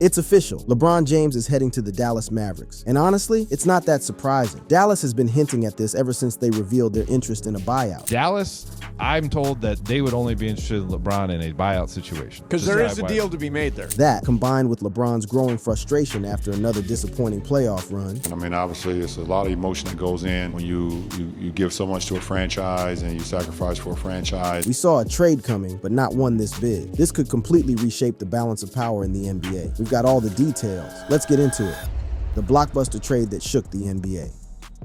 It's official. LeBron James is heading to the Dallas Mavericks. And honestly, it's not that surprising. Dallas has been hinting at this ever since they revealed their interest in a buyout. Dallas, I'm told that they would only be interested in LeBron in a buyout situation. Because there is a deal to be made there. That, combined with LeBron's growing frustration after another disappointing playoff run. I mean, obviously, it's a lot of emotion that goes in when you give so much to a franchise and you sacrifice for a franchise. We saw a trade coming, but not one this big. This could completely reshape the balance of power in the NBA. We've got all the details. Let's get into it. The blockbuster trade that shook the NBA.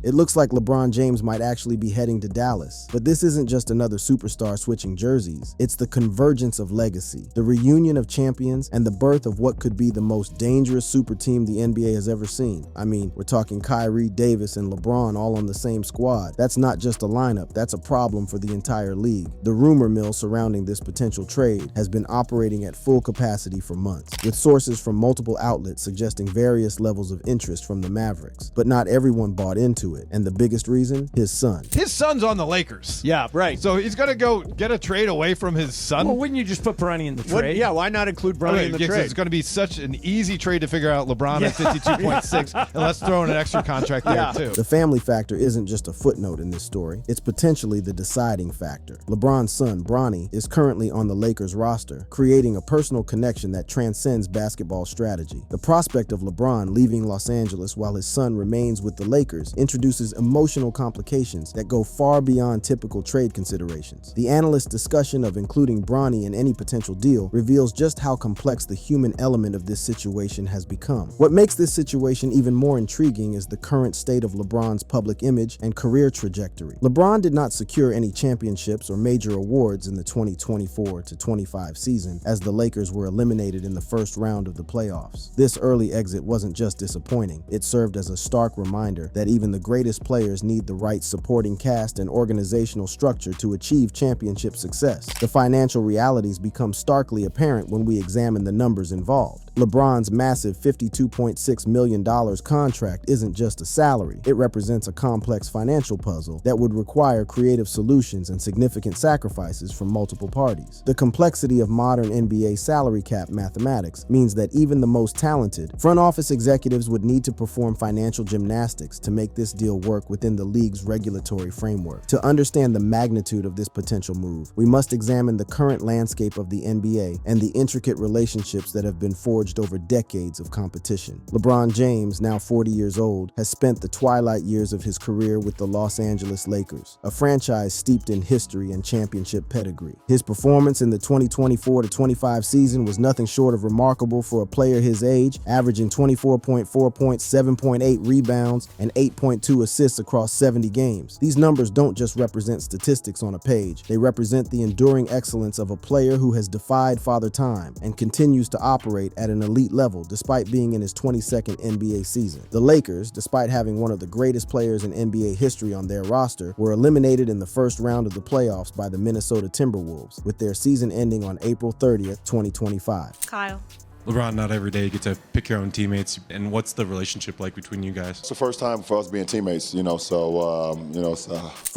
It looks like LeBron James might actually be heading to Dallas. But this isn't just another superstar switching jerseys. It's the convergence of legacy, the reunion of champions, and the birth of what could be the most dangerous super team the NBA has ever seen. I mean, we're talking Kyrie, Davis, and LeBron all on the same squad. That's not just a lineup, that's a problem for the entire league. The rumor mill surrounding this potential trade has been operating at full capacity for months, with sources from multiple outlets suggesting various levels of interest from the Mavericks. But not everyone bought into it. And the biggest reason? His son. His son's on the Lakers. Yeah, right. So he's going to go get a trade away from his son? Well, wouldn't you just put Bronny in the trade? Yeah, why not include Bronny in the trade? It's going to be such an easy trade to figure out LeBron at 52.6, and let's throw in an extra contract there, too. The family factor isn't just a footnote in this story. It's potentially the deciding factor. LeBron's son, Bronny, is currently on the Lakers roster, creating a personal connection that transcends basketball strategy. The prospect of LeBron leaving Los Angeles while his son remains with the Lakers introduces emotional complications that go far beyond typical trade considerations. The analyst's discussion of including Bronny in any potential deal reveals just how complex the human element of this situation has become. What makes this situation even more intriguing is the current state of LeBron's public image and career trajectory. LeBron did not secure any championships or major awards in the 2024-25 season, as the Lakers were eliminated in the first round of the playoffs. This early exit wasn't just disappointing, it served as a stark reminder that even the greatest players need the right supporting cast and organizational structure to achieve championship success. The financial realities become starkly apparent when we examine the numbers involved. LeBron's massive $52.6 million contract isn't just a salary. It represents a complex financial puzzle that would require creative solutions and significant sacrifices from multiple parties. The complexity of modern NBA salary cap mathematics means that even the most talented front office executives would need to perform financial gymnastics to make this deal work within the league's regulatory framework. To understand the magnitude of this potential move, we must examine the current landscape of the NBA and the intricate relationships that have been forged over decades of competition. LeBron James, now 40 years old, has spent the twilight years of his career with the Los Angeles Lakers, a franchise steeped in history and championship pedigree. His performance in the 2024-25 season was nothing short of remarkable for a player his age, averaging 24.4 points, 7.8 rebounds, and 8.2 assists across 70 games. These numbers don't just represent statistics on a page. They represent the enduring excellence of a player who has defied Father Time and continues to operate at an elite level despite being in his 22nd NBA season. The Lakers, despite having one of the greatest players in NBA history on their roster, were eliminated in the first round of the playoffs by the Minnesota Timberwolves, with their season ending on April 30th, 2025. Kyle. LeBron, not every day you get to pick your own teammates. And what's the relationship like between you guys? It's the first time for us being teammates, For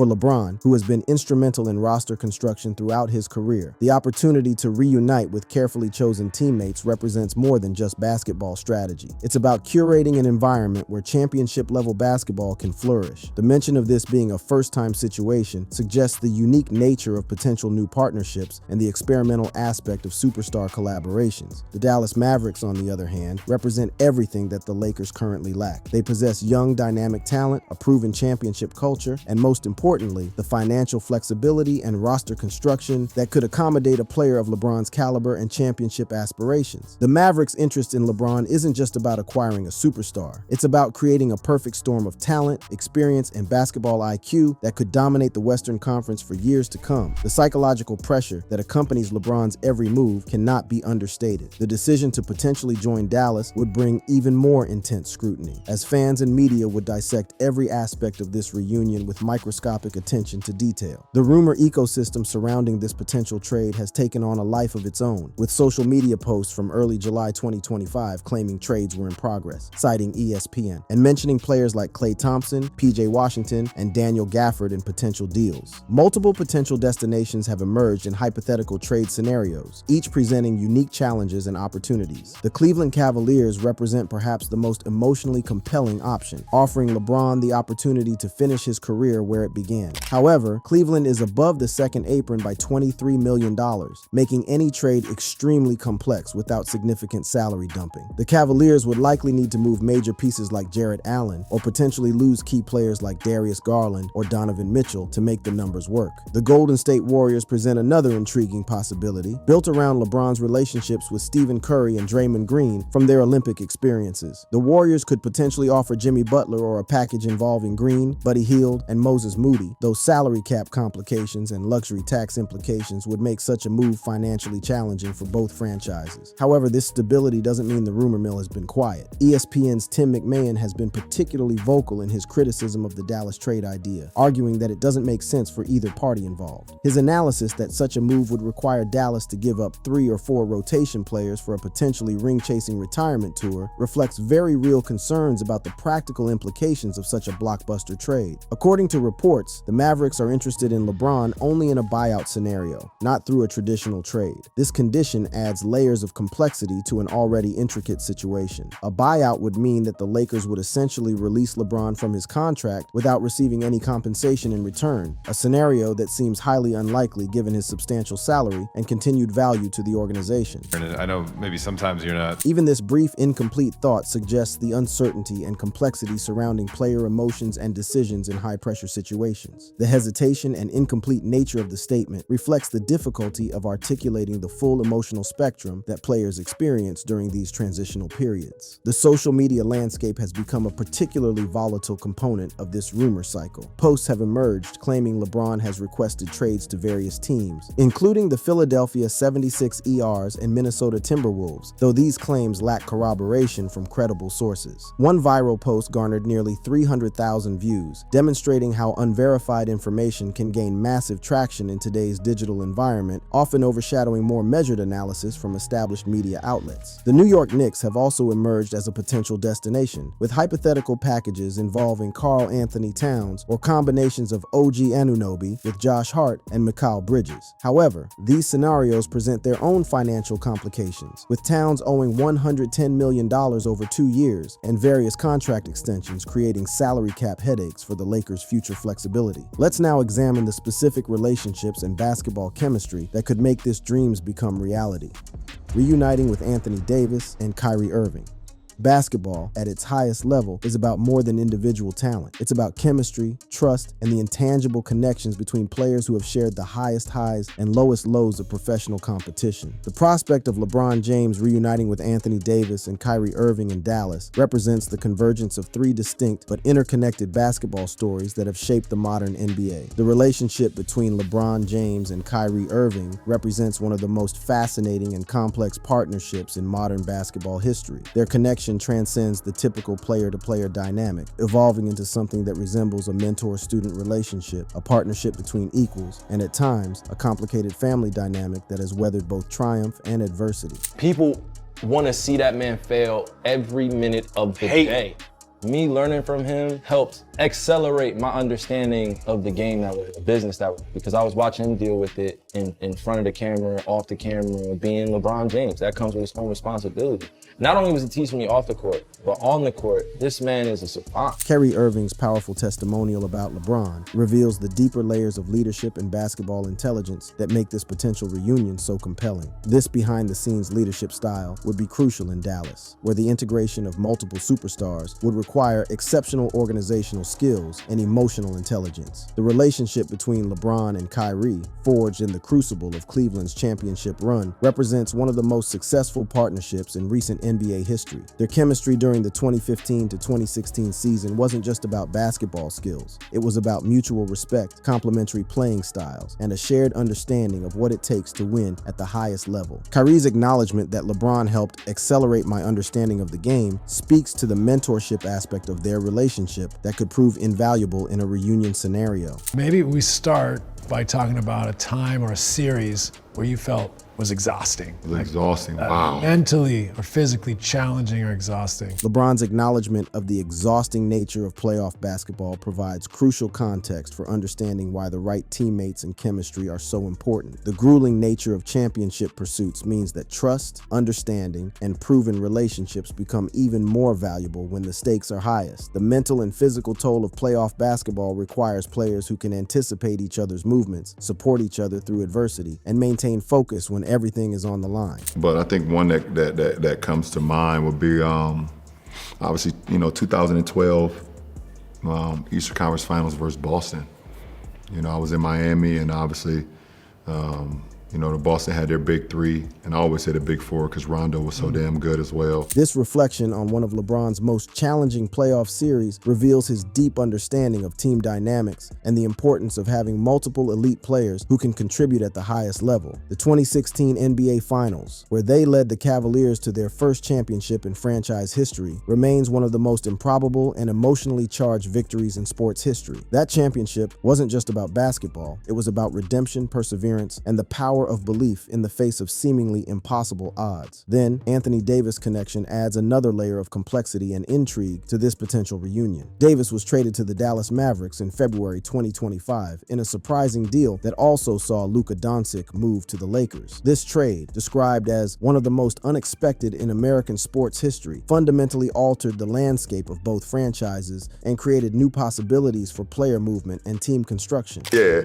LeBron, who has been instrumental in roster construction throughout his career, the opportunity to reunite with carefully chosen teammates represents more than just basketball strategy. It's about curating an environment where championship-level basketball can flourish. The mention of this being a first-time situation suggests the unique nature of potential new partnerships and the experimental aspect of superstar collaborations. The Dallas Mavericks, on the other hand, represent everything that the Lakers currently lack. They possess young, dynamic talent, a proven championship culture, and most importantly, the financial flexibility and roster construction that could accommodate a player of LeBron's caliber and championship aspirations. The Mavericks' interest in LeBron isn't just about acquiring a superstar. It's about creating a perfect storm of talent, experience, and basketball IQ that could dominate the Western Conference for years to come. The psychological pressure that accompanies LeBron's every move cannot be understated. The decision to potentially join Dallas would bring even more intense scrutiny, as fans and media would dissect every aspect of this reunion with microscopic attention to detail. The rumor ecosystem surrounding this potential trade has taken on a life of its own, with social media posts from early July 2025 claiming trades were in progress, citing ESPN, and mentioning players like Klay Thompson, PJ Washington, and Daniel Gafford in potential deals. Multiple potential destinations have emerged in hypothetical trade scenarios, each presenting unique challenges and opportunities opportunities. The Cleveland Cavaliers represent perhaps the most emotionally compelling option, offering LeBron the opportunity to finish his career where it began. However, Cleveland is above the second apron by $23 million, making any trade extremely complex without significant salary dumping. The Cavaliers would likely need to move major pieces like Jarrett Allen, or potentially lose key players like Darius Garland or Donovan Mitchell to make the numbers work. The Golden State Warriors present another intriguing possibility, built around LeBron's relationships with Stephen Curry and Draymond Green from their Olympic experiences. The Warriors could potentially offer Jimmy Butler or a package involving Green, Buddy Hield, and Moses Moody, though salary cap complications and luxury tax implications would make such a move financially challenging for both franchises. However, this stability doesn't mean the rumor mill has been quiet. ESPN's Tim McMahon has been particularly vocal in his criticism of the Dallas trade idea, arguing that it doesn't make sense for either party involved. His analysis that such a move would require Dallas to give up 3 or 4 rotation players for a potentially ring-chasing retirement tour reflects very real concerns about the practical implications of such a blockbuster trade. According to reports, the Mavericks are interested in LeBron only in a buyout scenario, not through a traditional trade. This condition adds layers of complexity to an already intricate situation. A buyout would mean that the Lakers would essentially release LeBron from his contract without receiving any compensation in return, a scenario that seems highly unlikely given his substantial salary and continued value to the organization. I know maybe sometimes you're not. Even this brief, incomplete thought suggests the uncertainty and complexity surrounding player emotions and decisions in high-pressure situations. The hesitation and incomplete nature of the statement reflects the difficulty of articulating the full emotional spectrum that players experience during these transitional periods. The social media landscape has become a particularly volatile component of this rumor cycle. Posts have emerged claiming LeBron has requested trades to various teams, including the Philadelphia 76ers and Minnesota Timberwolves, though these claims lack corroboration from credible sources. One viral post garnered nearly 300,000 views, demonstrating how unverified information can gain massive traction in today's digital environment, often overshadowing more measured analysis from established media outlets. The New York Knicks have also emerged as a potential destination, with hypothetical packages involving Karl Anthony Towns or combinations of OG Anunoby with Josh Hart and Mikal Bridges. However, these scenarios present their own financial complications, with Towns owing $110 million over 2 years and various contract extensions creating salary cap headaches for the Lakers' future flexibility. Let's now examine the specific relationships and basketball chemistry that could make this dreams become reality. Reuniting with Anthony Davis and Kyrie Irving. Basketball, at its highest level, is about more than individual talent. It's about chemistry, trust, and the intangible connections between players who have shared the highest highs and lowest lows of professional competition. The prospect of LeBron James reuniting with Anthony Davis and Kyrie Irving in Dallas represents the convergence of 3 distinct but interconnected basketball stories that have shaped the modern NBA. The relationship between LeBron James and Kyrie Irving represents one of the most fascinating and complex partnerships in modern basketball history. Their connection transcends the typical player-to-player dynamic, evolving into something that resembles a mentor-student relationship, a partnership between equals, and at times, a complicated family dynamic that has weathered both triumph and adversity. People want to see that man fail every minute of the day. Me learning from him helps accelerate my understanding of the game that way, the business that way, because I was watching him deal with it in front of the camera, off the camera, being LeBron James. That comes with its own responsibility. Not only was he teaching me off the court, but on the court, this man is a savant. Kyrie Irving's powerful testimonial about LeBron reveals the deeper layers of leadership and basketball intelligence that make this potential reunion so compelling. This behind-the-scenes leadership style would be crucial in Dallas, where the integration of multiple superstars would require exceptional organizational skills and emotional intelligence. The relationship between LeBron and Kyrie, forged in the crucible of Cleveland's championship run, represents one of the most successful partnerships in recent NBA history. Their chemistry during the 2015 to 2016 season wasn't just about basketball skills. It was about mutual respect, complementary playing styles, and a shared understanding of what it takes to win at the highest level. Kyrie's acknowledgement that LeBron helped accelerate my understanding of the game speaks to the mentorship aspect of their relationship that could prove invaluable in a reunion scenario. Maybe we start by talking about a time or a series where you felt was exhausting. It was exhausting, wow. Mentally or physically challenging or exhausting. LeBron's acknowledgement of the exhausting nature of playoff basketball provides crucial context for understanding why the right teammates and chemistry are so important. The grueling nature of championship pursuits means that trust, understanding, and proven relationships become even more valuable when the stakes are highest. The mental and physical toll of playoff basketball requires players who can anticipate each other's movements, support each other through adversity, and maintain focus when everything is on the line. But I think one that comes to mind would be obviously 2012 Eastern Conference Finals versus Boston. I was in Miami, and obviously the Boston had their big three, and I always say the big four because Rondo was so damn good as well. This reflection on one of LeBron's most challenging playoff series reveals his deep understanding of team dynamics and the importance of having multiple elite players who can contribute at the highest level. The 2016 NBA Finals, where they led the Cavaliers to their first championship in franchise history, remains one of the most improbable and emotionally charged victories in sports history. That championship wasn't just about basketball, it was about redemption, perseverance, and the power of belief in the face of seemingly impossible odds. Then, Anthony Davis connection adds another layer of complexity and intrigue to this potential reunion. Davis was traded to the Dallas Mavericks in February 2025 in a surprising deal that also saw Luka Doncic move to the Lakers. This trade, described as one of the most unexpected in American sports history, fundamentally altered the landscape of both franchises and created new possibilities for player movement and team construction. Yeah,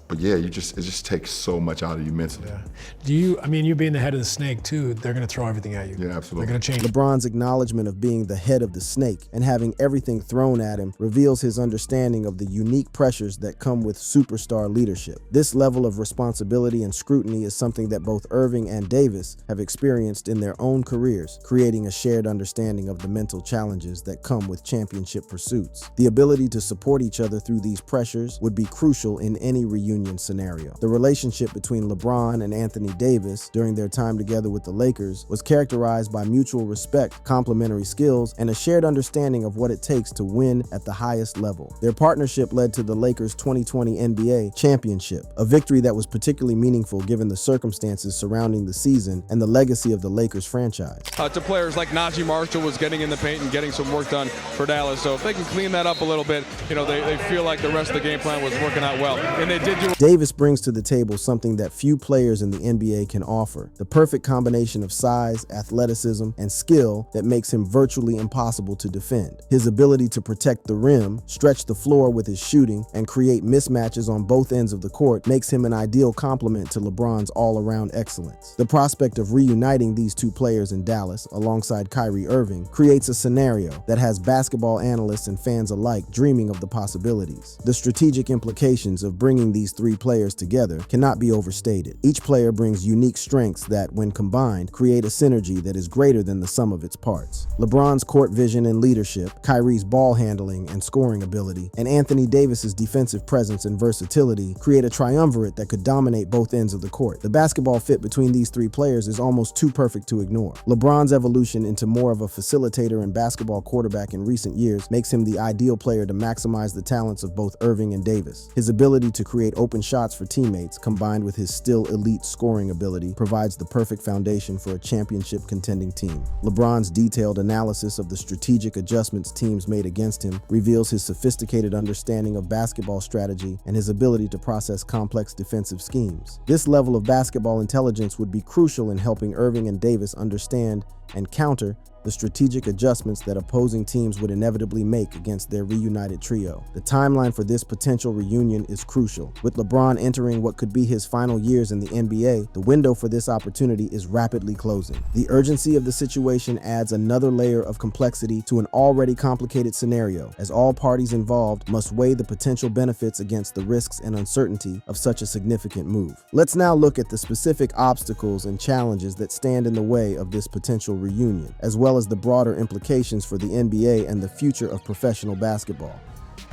but yeah, it just takes so much out of you mentally. Yeah. You being the head of the snake too, they're gonna throw everything at you. Yeah, absolutely. They're gonna change. LeBron's acknowledgement of being the head of the snake and having everything thrown at him reveals his understanding of the unique pressures that come with superstar leadership. This level of responsibility and scrutiny is something that both Irving and Davis have experienced in their own careers, creating a shared understanding of the mental challenges that come with championship pursuits. The ability to support each other through these pressures would be crucial in any reunion scenario. The relationship between LeBron and Anthony Davis during their time together with the Lakers was characterized by mutual respect, complementary skills, and a shared understanding of what it takes to win at the highest level. Their partnership led to the Lakers' 2020 NBA championship, a victory that was particularly meaningful given the circumstances surrounding the season and the legacy of the Lakers franchise. To players like Najee Marshall was getting in the paint and getting some work done for Dallas. So if they can clean that up a little bit, they feel like the rest of the game plan was working out well. And they did do. Davis brings to the table something that few players in the NBA can offer, the perfect combination of size, athleticism, and skill that makes him virtually impossible to defend. His ability to protect the rim, stretch the floor with his shooting, and create mismatches on both ends of the court makes him an ideal complement to LeBron's all-around excellence. The prospect of reuniting these two players in Dallas, alongside Kyrie Irving, creates a scenario that has basketball analysts and fans alike dreaming of the possibilities. The strategic implications of bringing these three players together cannot be overstated. Each player brings unique strengths that, when combined, create a synergy that is greater than the sum of its parts. LeBron's court vision and leadership, Kyrie's ball handling and scoring ability, and Anthony Davis's defensive presence and versatility create a triumvirate that could dominate both ends of the court. The basketball fit between these three players is almost too perfect to ignore. LeBron's evolution into more of a facilitator and basketball quarterback in recent years makes him the ideal player to maximize the talents of both Irving and Davis. His ability to create open shots for teammates, combined with his still elite scoring ability, provides the perfect foundation for a championship contending team. LeBron's detailed analysis of the strategic adjustments teams made against him reveals his sophisticated understanding of basketball strategy and his ability to process complex defensive schemes. This level of basketball intelligence would be crucial in helping Irving and Davis understand and counter the strategic adjustments that opposing teams would inevitably make against their reunited trio. The timeline for this potential reunion is crucial. With LeBron entering what could be his final years in the NBA, the window for this opportunity is rapidly closing. The urgency of the situation adds another layer of complexity to an already complicated scenario, as all parties involved must weigh the potential benefits against the risks and uncertainty of such a significant move. Let's now look at the specific obstacles and challenges that stand in the way of this potential reunion, as well as the broader implications for the NBA and the future of professional basketball.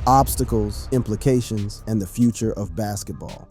Obstacles, implications, and the future of basketball.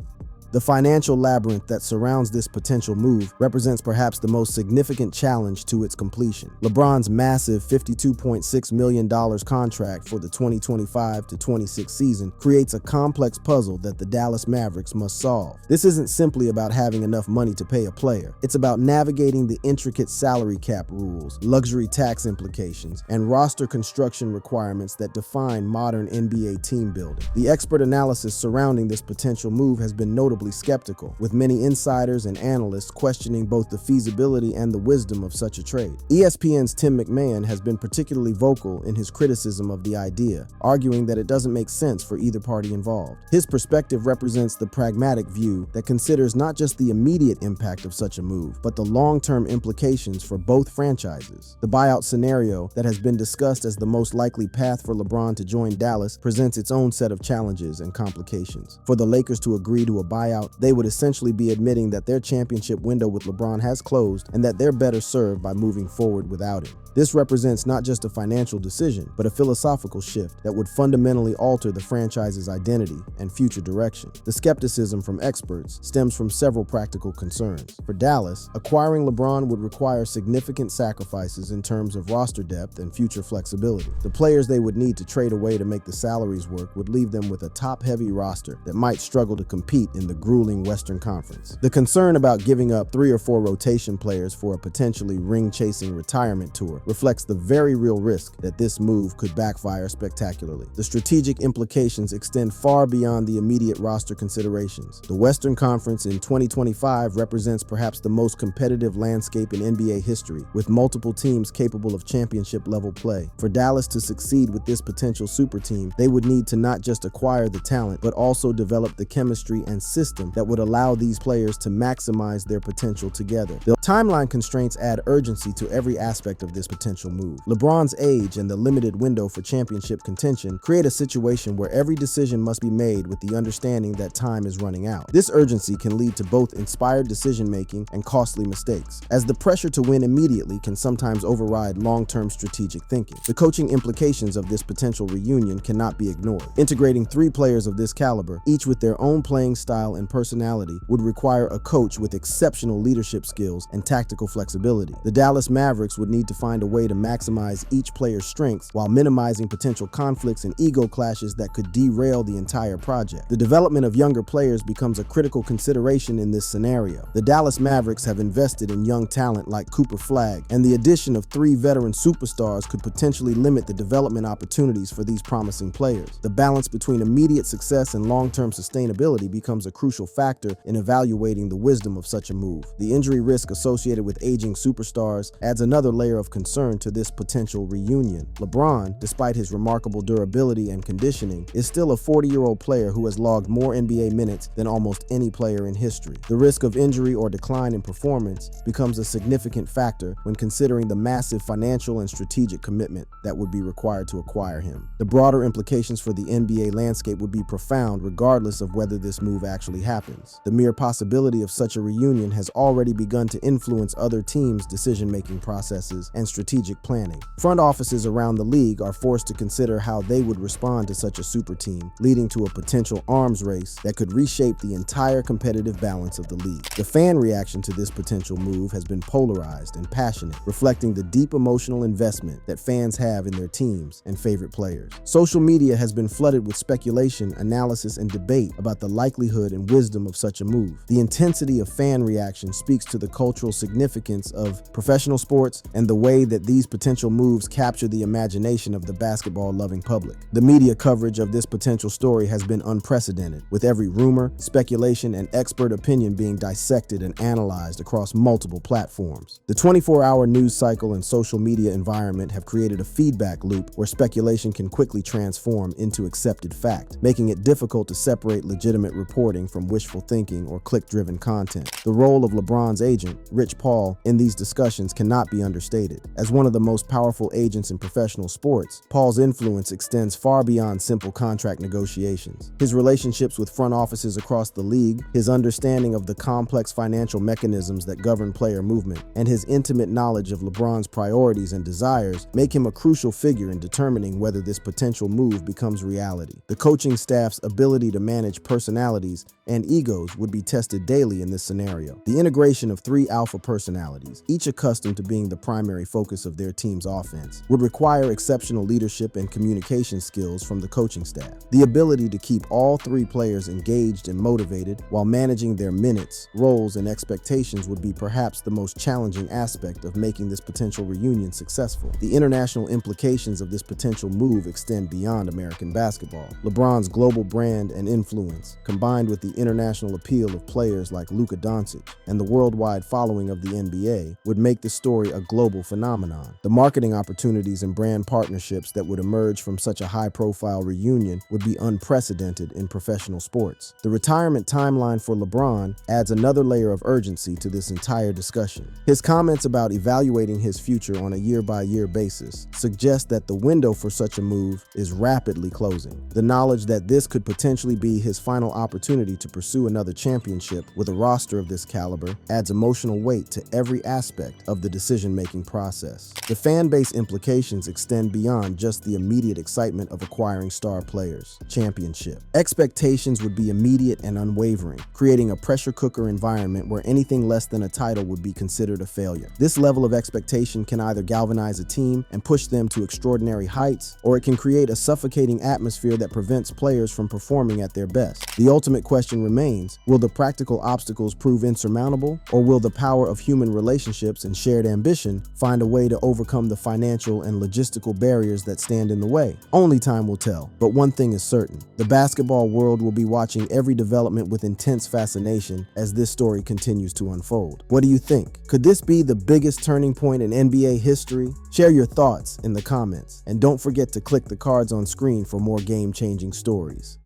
The financial labyrinth that surrounds this potential move represents perhaps the most significant challenge to its completion. LeBron's massive $52.6 million contract for the 2025-26 season creates a complex puzzle that the Dallas Mavericks must solve. This isn't simply about having enough money to pay a player. It's about navigating the intricate salary cap rules, luxury tax implications, and roster construction requirements that define modern NBA team building. The expert analysis surrounding this potential move has been notably skeptical, with many insiders and analysts questioning both the feasibility and the wisdom of such a trade. ESPN's Tim McMahon has been particularly vocal in his criticism of the idea, arguing that it doesn't make sense for either party involved. His perspective represents the pragmatic view that considers not just the immediate impact of such a move, but the long-term implications for both franchises. The buyout scenario that has been discussed as the most likely path for LeBron to join Dallas presents its own set of challenges and complications. For the Lakers to agree to a buyout, they would essentially be admitting that their championship window with LeBron has closed and that they're better served by moving forward without him. This represents not just a financial decision, but a philosophical shift that would fundamentally alter the franchise's identity and future direction. The skepticism from experts stems from several practical concerns. For Dallas, acquiring LeBron would require significant sacrifices in terms of roster depth and future flexibility. The players they would need to trade away to make the salaries work would leave them with a top-heavy roster that might struggle to compete in the grueling Western Conference. The concern about giving up 3 or 4 rotation players for a potentially ring-chasing retirement tour reflects the very real risk that this move could backfire spectacularly. The strategic implications extend far beyond the immediate roster considerations. The Western Conference in 2025 represents perhaps the most competitive landscape in NBA history, with multiple teams capable of championship-level play. For Dallas to succeed with this potential super team, they would need to not just acquire the talent, but also develop the chemistry and system that would allow these players to maximize their potential together. The timeline constraints add urgency to every aspect of this potential move. LeBron's age and the limited window for championship contention create a situation where every decision must be made with the understanding that time is running out. This urgency can lead to both inspired decision-making and costly mistakes, as the pressure to win immediately can sometimes override long-term strategic thinking. The coaching implications of this potential reunion cannot be ignored. Integrating 3 players of this caliber, each with their own playing style and personality, would require a coach with exceptional leadership skills and tactical flexibility. The Dallas Mavericks would need to find a way to maximize each player's strengths while minimizing potential conflicts and ego clashes that could derail the entire project. The development of younger players becomes a critical consideration in this scenario. The Dallas Mavericks have invested in young talent like Cooper Flagg, and the addition of 3 veteran superstars could potentially limit the development opportunities for these promising players. The balance between immediate success and long-term sustainability becomes a crucial factor in evaluating the wisdom of such a move. The injury risk associated with aging superstars adds another layer of concern to this potential reunion. LeBron, despite his remarkable durability and conditioning, is still a 40-year-old player who has logged more NBA minutes than almost any player in history. The risk of injury or decline in performance becomes a significant factor when considering the massive financial and strategic commitment that would be required to acquire him. The broader implications for the NBA landscape would be profound regardless of whether this move actually happens. The mere possibility of such a reunion has already begun to influence other teams' decision-making processes and strategic planning. Front offices around the league are forced to consider how they would respond to such a super team, leading to a potential arms race that could reshape the entire competitive balance of the league. The fan reaction to this potential move has been polarized and passionate, reflecting the deep emotional investment that fans have in their teams and favorite players. Social media has been flooded with speculation, analysis, and debate about the likelihood and wisdom of such a move. The intensity of fan reaction speaks to the cultural significance of professional sports and the way that these potential moves capture the imagination of the basketball-loving public. The media coverage of this potential story has been unprecedented, with every rumor, speculation, and expert opinion being dissected and analyzed across multiple platforms. The 24-hour news cycle and social media environment have created a feedback loop where speculation can quickly transform into accepted fact, making it difficult to separate legitimate reporting from wishful thinking or click-driven content. The role of LeBron's agent, Rich Paul, in these discussions cannot be understated. As one of the most powerful agents in professional sports, Paul's influence extends far beyond simple contract negotiations. His relationships with front offices across the league, his understanding of the complex financial mechanisms that govern player movement, and his intimate knowledge of LeBron's priorities and desires make him a crucial figure in determining whether this potential move becomes reality. The coaching staff's ability to manage personalities and egos would be tested daily in this scenario. The integration of three alpha personalities, each accustomed to being the primary focus of their team's offense, would require exceptional leadership and communication skills from the coaching staff. The ability to keep all three players engaged and motivated while managing their minutes, roles, and expectations would be perhaps the most challenging aspect of making this potential reunion successful. The international implications of this potential move extend beyond American basketball. LeBron's global brand and influence, combined with the international appeal of players like Luka Doncic and the worldwide following of the NBA, would make the story a global phenomenon. The marketing opportunities and brand partnerships that would emerge from such a high-profile reunion would be unprecedented in professional sports. The retirement timeline for LeBron adds another layer of urgency to this entire discussion. His comments about evaluating his future on a year-by-year basis suggest that the window for such a move is rapidly closing. The knowledge that this could potentially be his final opportunity to pursue another championship with a roster of this caliber adds emotional weight to every aspect of the decision-making process. The fan base implications extend beyond just the immediate excitement of acquiring star players. Championship. Expectations would be immediate and unwavering, creating a pressure cooker environment where anything less than a title would be considered a failure. This level of expectation can either galvanize a team and push them to extraordinary heights, or it can create a suffocating atmosphere that prevents players from performing at their best. The ultimate question remains, will the practical obstacles prove insurmountable, or will the power of human relationships and shared ambition find a way to overcome the financial and logistical barriers that stand in the way? Only time will tell, but one thing is certain. The basketball world will be watching every development with intense fascination as this story continues to unfold. What do you think? Could this be the biggest turning point in NBA history? Share your thoughts in the comments, and don't forget to click the cards on screen for more game-changing stories.